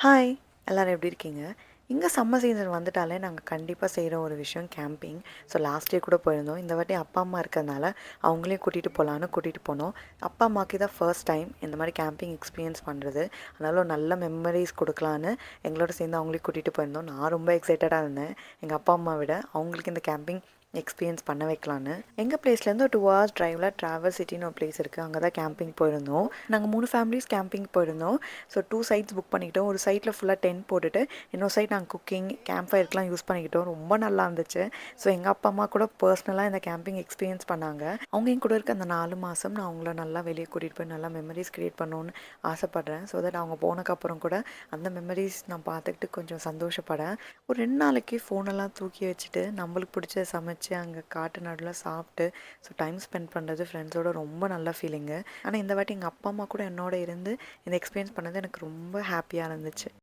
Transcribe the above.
Hi! எல்லாரும் எப்படி இருக்கீங்க? இங்க சம்மர் சீசன் வந்துட்டாலே நாங்க கண்டிப்பா செய்ற ஒரு விஷயம் கேம்பிங். ஸோ லாஸ்ட் இயர் கூட போயிருந்தோம். இந்த வாட்டி அப்பா, அம்மா இருக்கிறதுனால அவங்களையும் கூட்டிட்டு போலான்னு கூட்டிட்டு போனோம். அப்பா, அம்மாக்கு இதான் ஃபர்ஸ்ட் டைம் இந்த மாரி கேம்பிங் எக்ஸ்பீரியன்ஸ் பண்றது. அதனால ஒரு நல்ல மெமரீஸ் குடுக்கலான்னு எங்களோட சேர்ந்து அவங்களையும் கூட்டிட்டு போயிருந்தோம். நான் ரொம்ப எக்ஸைட்டடா இருந்தேன். எங்க அப்பா, அம்மா விட அவங்களுக்கு இந்த கேம்பிங் எக்ஸ்பீரியன்ஸ் பண்ண வைக்கலான்னு. எங்க பிளேஸ்லேருந்து ஒரு 2 ஹவர்ஸ் டிரைவ்ல ட்ராவர்ஸ் சிட்டின்னு ஒரு பிளேஸ் இருக்கு. அங்க தான் கேம்பிங் போயிருந்தோம். நாங்க 3 ஃபேமிலிஸ் கேம்பிங் போயிருந்தோம். ஸோ 2 சைட்ஸ் புக் பண்ணிக்கிட்டோம். ஒரு சைட்ல ஃபுல்லா டென்ட் போட்டுட்டு, இன்னொரு சைட் நாங்கள் குக்கிங் கேம்ப் ஃபயர்க்கெலாம் யூஸ் பண்ணிக்கிட்டோம். ரொம்ப நல்லா இருந்துச்சு. ஸோ எங்கள் அப்பா அம்மா கூட பர்சனலாக இந்த கேம்பிங் எக்ஸ்பீரியன்ஸ் பண்ணாங்க. அவங்க என் கூட இருக்க அந்த 4 மாதம் நான் அவங்கள நல்லா வெளியே கூட்டிகிட்டு போய் நல்லா மெமரிஸ் க்ரியேட் பண்ணணும்னு ஆசைப்பட்றேன். ஸோ தட் அவங்க போனக்கப்புறம் கூட அந்த மெமரிஸ் நான் பார்த்துக்கிட்டு கொஞ்சம் சந்தோஷப்படேன். ஒரு 2 நாளைக்கு ஃபோனெல்லாம் தூக்கி வச்சுட்டு நம்மளுக்கு பிடிச்சத சமைச்சு அங்கே காட்டு நடுவில் சாப்பிட்டு ஸோ டைம் ஸ்பெண்ட் பண்ணுறது ஃப்ரெண்ட்ஸோட ரொம்ப நல்ல ஃபீலிங்கு. ஆனால் இந்த வாட்டி எங்கள் அப்பா அம்மா கூட என்னோட இருந்து இந்த எக்ஸ்பீரியன்ஸ் பண்ணது எனக்கு ரொம்ப ஹாப்பியாக இருந்துச்சு.